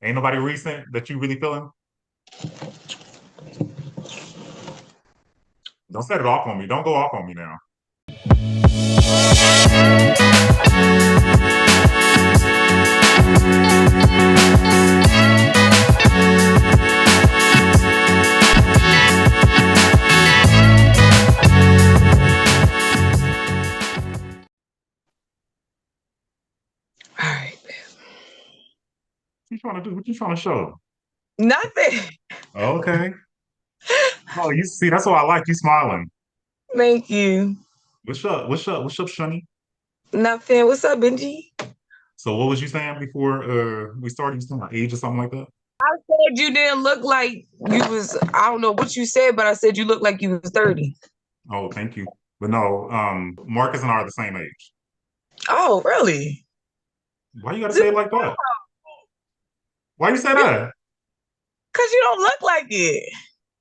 Ain't nobody recent that you really feeling? Don't set it off on me. Don't go off on me now. All right. What you trying to do? What you trying to show? Nothing. Okay. Oh, you see, that's what I like. You smiling. Thank you. What's up? What's up? What's up, Shunny? Nothing. What's up, Benji? So what was you saying before we started? You saying my age or something like that? I said you didn't look like you was, I don't know what you said, but I said you looked like you was 30. Oh, thank you. But no, Marcus and I are the same age. Oh, really? Why you gotta say it like that? Why you say that? Because you don't look like it.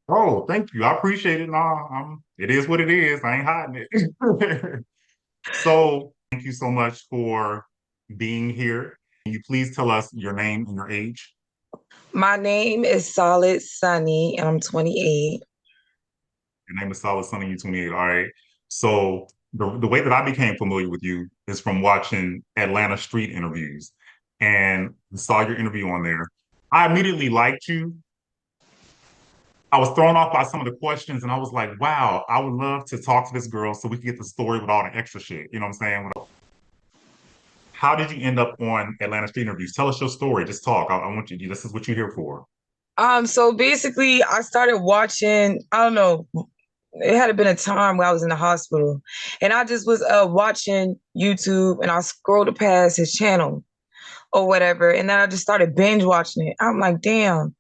Oh, thank you. I appreciate it. No, it is what it is. I ain't hiding it. So thank you so much for being here. Can you please tell us your name and your age? My name is Solid Sunny, and I'm 28. Your name is Solid Sunny, you 28. All right. So the way that I became familiar with you is from watching Atlanta Street interviews and saw your interview on there. I immediately liked you. I was thrown off by some of the questions and I was like, wow, I would love to talk to this girl so we can get the story with all the extra shit. You know what I'm saying? How did you end up on Atlanta Street interviews? Tell us your story. Just talk. I want you. This is what you're here for. So basically I started watching, I don't know, it had been a time where I was in the hospital and I just was watching YouTube and I scrolled past his channel or whatever. And then I just started binge watching it. I'm like, damn,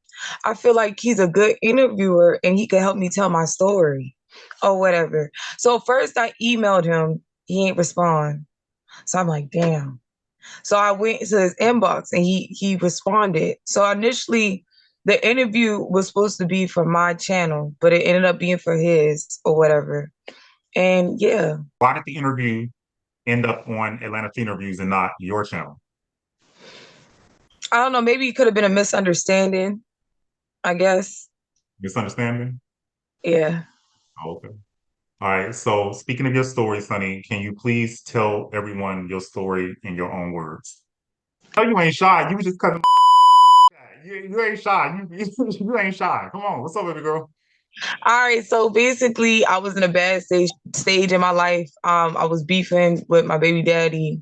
I feel like he's a good interviewer and he could help me tell my story or whatever. So first I emailed him, he ain't respond. So I'm like, damn. So I went to his inbox and he responded. So initially the interview was supposed to be for my channel, but it ended up being for his or whatever. And yeah. Why did the interview end up on Atlanta Street Interviews and not your channel? I don't know, maybe it could have been a misunderstanding, I guess. Misunderstanding? Yeah. Oh, okay. All right. So speaking of your story, Sonny, can you please tell everyone your story in your own words? No, you ain't shy. You was just cutting. You ain't shy. You ain't shy. Come on. What's up, baby girl? All right. So basically, I was in a bad stage in my life. I was beefing with my baby daddy,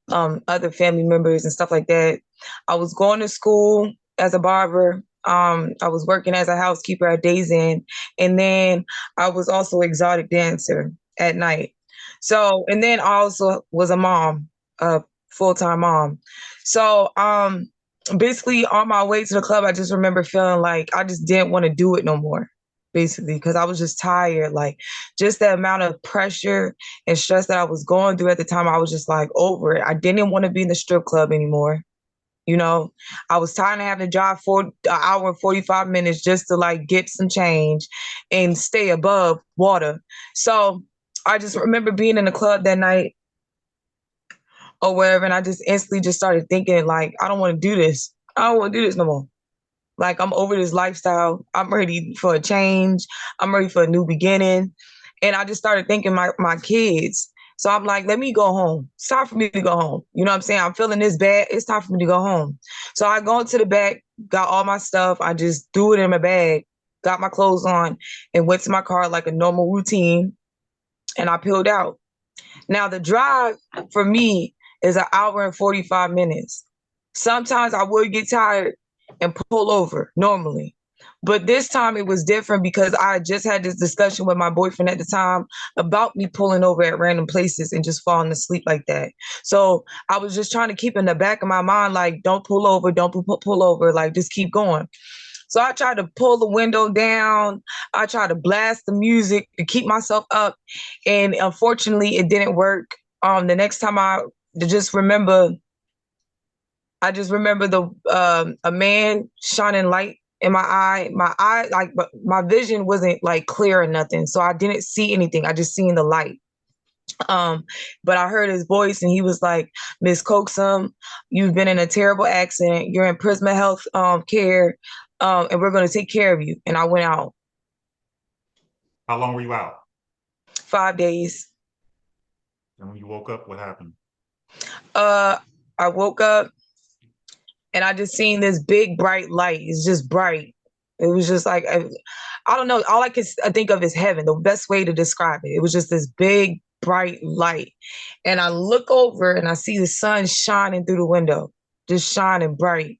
other family members and stuff like that. I was going to school as a barber. I was working as a housekeeper at Days Inn, and then I was also exotic dancer at night. So, and then I also was a mom, a full-time mom. So, basically on my way to the club, I just remember feeling like I just didn't want to do it no more, basically, because I was just tired. Like just the amount of pressure and stress that I was going through at the time, I was just like over it. I didn't want to be in the strip club anymore. You know, I was tired of having to drive for an hour and 45 minutes just to like get some change and stay above water. So I just remember being in the club that night or wherever, and I just instantly just started thinking like, I don't want to do this. I don't want to do this no more. Like I'm over this lifestyle. I'm ready for a change. I'm ready for a new beginning. And I just started thinking my kids. So I'm like, let me go home. It's time for me to go home. You know what I'm saying? I'm feeling this bad. It's time for me to go home. So I go into the back, got all my stuff. I just threw it in my bag, got my clothes on, and went to my car like a normal routine. And I peeled out. Now the drive for me is an hour and 45 minutes. Sometimes I would get tired and pull over normally. But this time it was different because I just had this discussion with my boyfriend at the time about me pulling over at random places and just falling asleep like that. So I was just trying to keep in the back of my mind, like, don't pull over, don't pull over, like, just keep going. So I tried to pull the window down. I tried to blast the music to keep myself up. And unfortunately, it didn't work. The next time I just remember, I just remember a man shining light in my eye. My eye, like, but my vision wasn't like clear or nothing. So I didn't see anything. I just seen the light. But I heard his voice and he was like, Miss Coaxum, you've been in a terrible accident. You're in Prisma Health care, and we're going to take care of you. And I went out. How long were you out? 5 days. And when you woke up, what happened? I woke up and I just seen this big bright light. It's just bright. It was just like, I don't know. All I can think of is heaven. The best way to describe it. It was just this big bright light. And I look over and I see the sun shining through the window, just shining bright.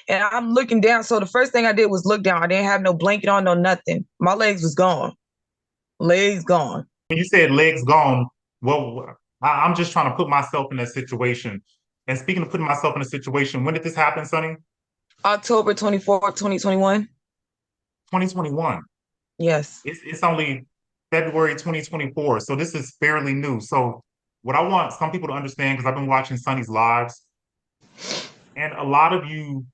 And I'm looking down. So the first thing I did was look down. I didn't have no blanket on, no nothing. My legs was gone. Legs gone. When you said legs gone, well, I'm just trying to put myself in that situation. And speaking of putting myself in a situation, when did this happen, Sonny? October 24th, 2021. 2021. Yes. It's only February 2024. So this is fairly new. So what I want some people to understand, because I've been watching Sonny's lives, and a lot of you,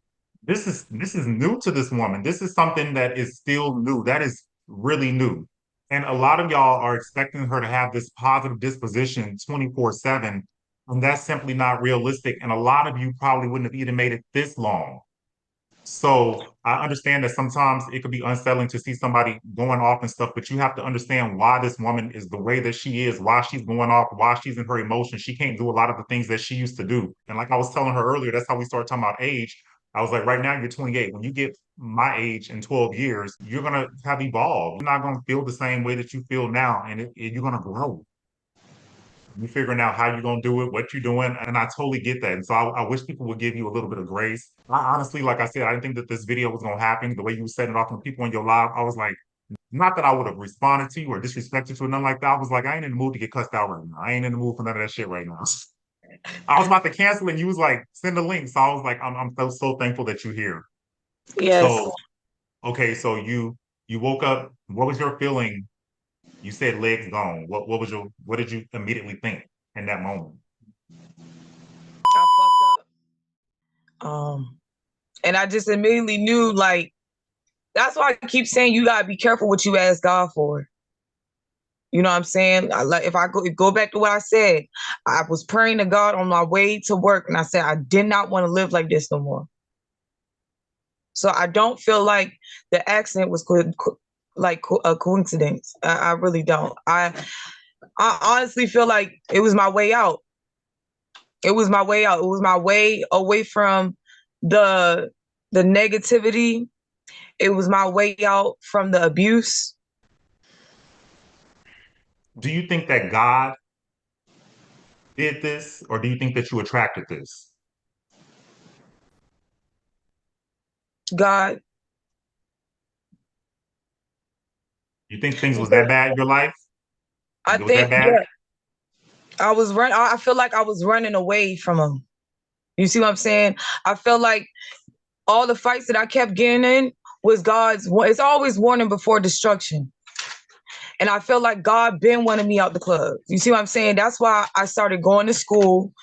this is new to this woman. This is something that is still new. That is really new. And a lot of y'all are expecting her to have this positive disposition 24/7. And that's simply not realistic. And a lot of you probably wouldn't have even made it this long. So I understand that sometimes it could be unsettling to see somebody going off and stuff, but you have to understand why this woman is the way that she is, why she's going off, why she's in her emotions. She can't do a lot of the things that she used to do. And like I was telling her earlier, that's how we started talking about age. I was like, right now you're 28. When you get my age in 12 years, you're gonna have evolved. You're not gonna feel the same way that you feel now, and you're gonna grow. You figuring out how you're gonna do it, what you're doing, and I totally get that. And so I wish people would give you a little bit of grace. I honestly, like I said, I didn't think that this video was gonna happen. The way you were setting it off on people in your live, I was like, not that I would have responded to you or disrespected you or nothing like that. I was like, I ain't in the mood to get cussed out right now. I ain't in the mood for none of that shit right now. I was about to cancel and you was like, send a link. So I was like, I'm so thankful that you're here. Yes. So okay, so you woke up. What was your feeling? You said legs gone. What did you immediately think in that moment? I fucked up. And I just immediately knew, like, that's why I keep saying you gotta be careful what you ask God for. You know what I'm saying? Like, if I go back to what I said, I was praying to God on my way to work, and I said I did not want to live like this no more. So I don't feel like the accident was like a coincidence. I really don't. I honestly feel like it was my way out. It was my way out. It was my way away from the negativity. It was my way out from the abuse. Do you think that God did this, or do you think that you attracted this? God. You think things was that bad in your life? I It was that think, bad? yeah, I feel like I was running away from him. You see what I'm saying? I feel like all the fights that I kept getting in was God's. It's always warning before destruction. And I feel like God been wanting me out the club. You see what I'm saying? That's why I started going to school.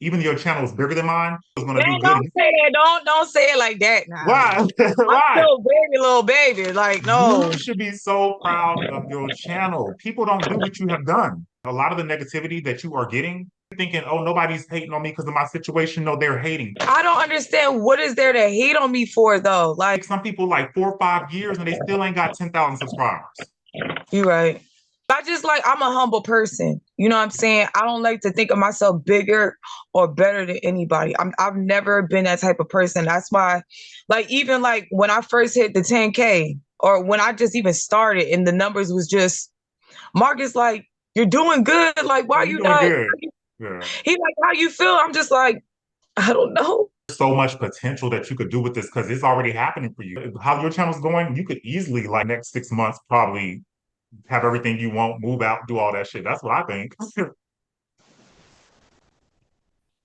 Even your channel is bigger than mine. It was gonna Man, do good. don't say that. Don't say it like that now. Why? I'm Why? still a baby, little baby. Like, no. You should be so proud of your channel. People don't do what you have done. A lot of the negativity that you are getting, thinking, oh, nobody's hating on me because of my situation. No, they're hating. I don't understand what is there to hate on me for, though. Like, Some people like 4 or 5 years and they still ain't got 10,000 subscribers. you're right. I'm a humble person. You know what I'm saying? I don't like to think of myself bigger or better than anybody. I've never been that type of person. That's why, like, even like when I first hit the 10K, or when I just even started and the numbers was just, Marcus, like, you're doing good. Like, why Oh, you you're doing not? good. Yeah. He like, how you feel? I'm just like, I don't know. so much potential that you could do with this because it's already happening for you. How your channel's going, you could easily, like, next 6 months, probably have everything you want, move out, do all that shit. That's what I think.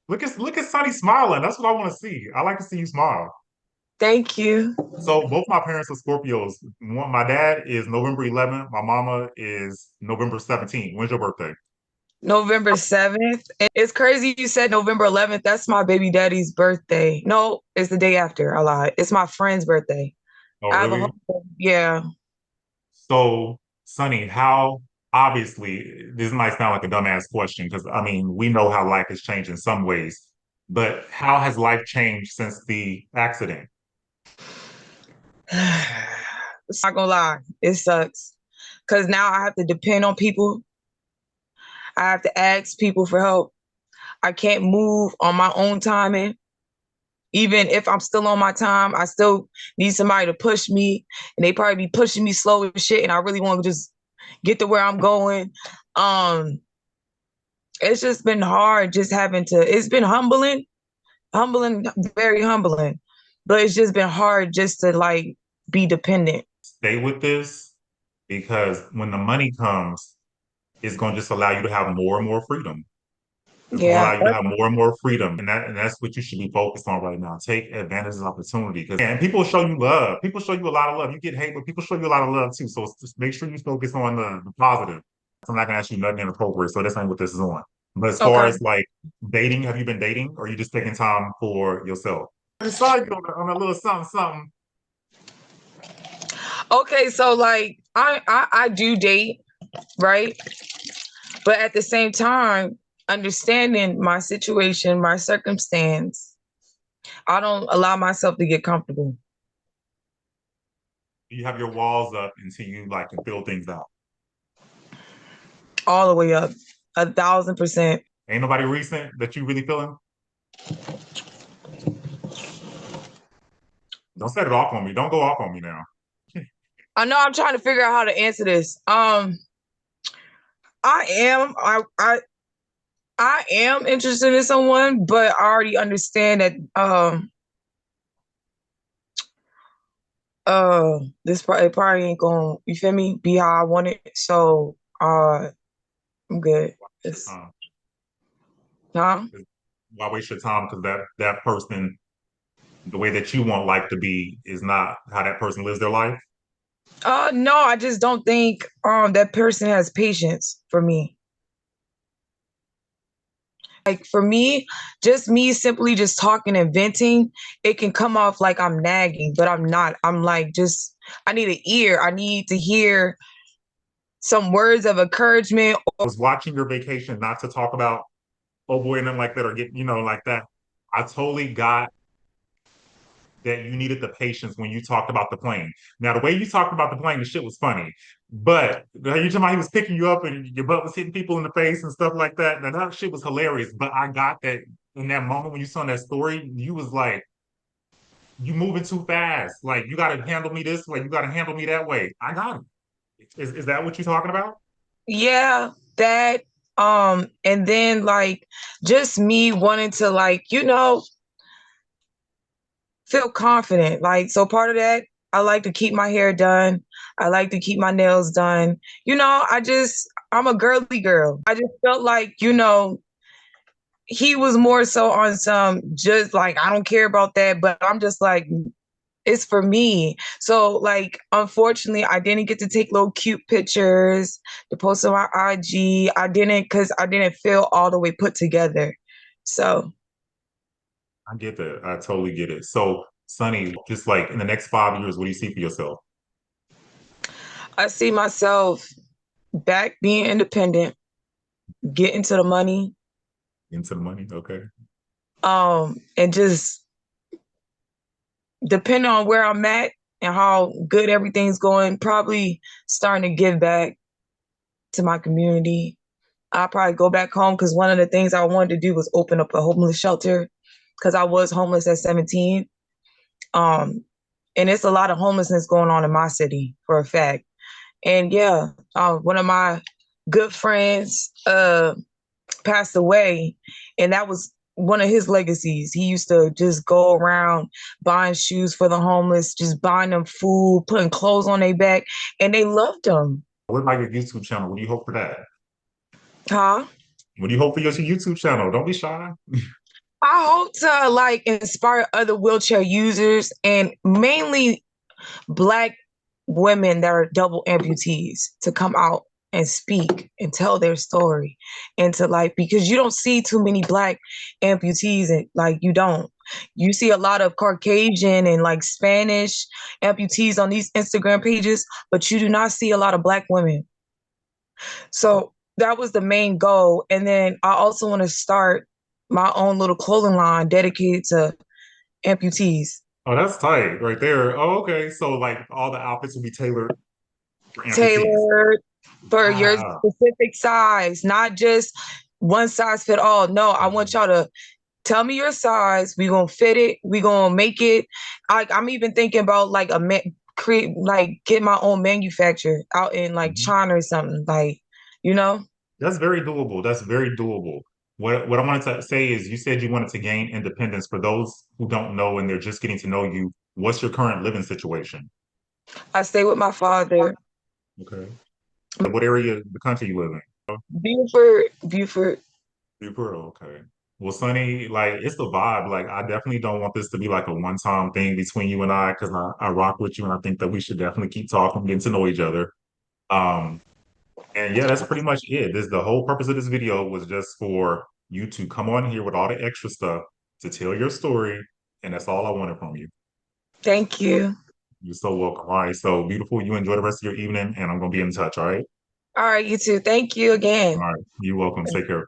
Look at Sunny smiling. That's what I want to see. I like to see you smile. Thank you. So both my parents are Scorpios. My dad is November 11th. My mama is November 17th. When's your birthday? November 7th. It's crazy you said November 11th. That's my baby daddy's birthday. No, it's the day after. I lied. It's my friend's birthday. Oh, I have a really? whole, yeah. So, Sonny, how obviously this might sound like a dumbass question because I mean we know how life has changed in some ways, but how has life changed since the accident? It's not gonna lie. It sucks. Cause now I have to depend on people. I have to ask people for help. I can't move on my own timing. Even if I'm still on my time, I still need somebody to push me. And they probably be pushing me slow as shit. And I really want to just get to where I'm going. Um, it's just been hard just having to, it's been humbling, very humbling. But it's just been hard just to like be dependent. Stay with this because when the money comes, it's going to just allow you to have more and more freedom. It's going to allow Yeah. you to have more and more freedom, and that's what you should be focused on right now. Take advantage of the opportunity, because and people show you love. People show you a lot of love. You get hate, but people show you a lot of love too. So just make sure you focus on the positive. I'm not gonna ask you nothing inappropriate, so this ain't what this is on. But as far Okay. as like dating, have you been dating, or are you just taking time for yourself? I saw you on a little something, something. Okay, so like I do date, right? But at the same time, understanding my situation, my circumstance, I don't allow myself to get comfortable. You have your walls up until you like can feel things out. All the way up, 1,000%. Ain't nobody recent that you really feeling? Don't set it off on me. Don't go off on me now. I know I'm trying to figure out how to answer this. I am I am interested in someone, but I already understand that this probably ain't gonna, you feel me, be how I want it. So I'm good. It's, huh? Why waste your time? Because that person, the way that you want life to be, is not how that person lives their life. No, I just don't think that person has patience for me. Like for me, just me simply just talking and venting, it can come off like I'm nagging, but I'm not. I'm like just I need an ear. I need to hear some words of encouragement. I was watching your vacation, not to talk about oh boy and them like that or get like that. I totally got that you needed the patience when you talked about the plane. Now, the way you talked about the plane, the shit was funny. But you talking about he was picking you up and your butt was hitting people in the face and stuff like that. Now that shit was hilarious. But I got that in that moment when you saw that story, you was like, you moving too fast. Like you gotta handle me this way, you gotta handle me that way. I got it. Is that what you're talking about? Yeah, that and then like just me wanting to like, feel confident. Like so part of that, I like to keep my hair done. I like to keep my nails done. I'm a girly girl. I just felt like, he was more so on some just like I don't care about that, but I'm just like it's for me. So like unfortunately I didn't get to take little cute pictures to post on my IG. I didn't because I didn't feel all the way put together. So I get that. I totally get it. So, Sonny, just like in the next 5 years, what do you see for yourself? I see myself back being independent, getting to the money, Into the money? Okay. and just depending on where I'm at and how good everything's going, probably starting to give back to my community. I'll probably go back home because one of the things I wanted to do was open up a homeless shelter because I was homeless at 17. Um, and it's a lot of homelessness going on in my city for a fact. And yeah, one of my good friends passed away, and that was one of his legacies. He used to just go around buying shoes for the homeless, just buying them food, putting clothes on their back, and they loved him. What about your YouTube channel? What do you hope for that? Huh? What do you hope for your YouTube channel? Don't be shy. I hope to like inspire other wheelchair users and mainly Black women that are double amputees to come out and speak and tell their story and to like because you don't see too many Black amputees and like you see a lot of Caucasian and like Spanish amputees on these Instagram pages, but you do not see a lot of Black women. So that was the main goal. And then I also want to start my own little clothing line dedicated to amputees. Oh, that's tight right there. Oh, okay. So like all the outfits will be tailored for amputees. Tailored for your Wow. specific size, not just one size fit all. No, I want y'all to tell me your size. We gonna fit it. We gonna make it. I'm even thinking about like create like get my own manufacturer out in like Mhm. China or something. Like, you know, That's very doable. That's very doable. What I wanted to say is you said you wanted to gain independence. For those who don't know and they're just getting to know you, what's your current living situation? I stay with my father. Okay. What area of the country you live in? Buford, Buford. Super. Okay. Well, Sonny, like it's the vibe. Like I definitely don't want this to be like a one-time thing between you and I because I rock with you and I think that we should definitely keep talking, getting to know each other. Um, And yeah, that's pretty much it. This the whole purpose of this video was just for you to come on here with all the extra stuff to tell your story, and that's all I wanted from you. Thank you. You're so welcome. All right, so beautiful. You enjoy the rest of your evening, and I'm gonna be in touch. All right. All right, you too. Thank you All again. right. You're welcome. Take care.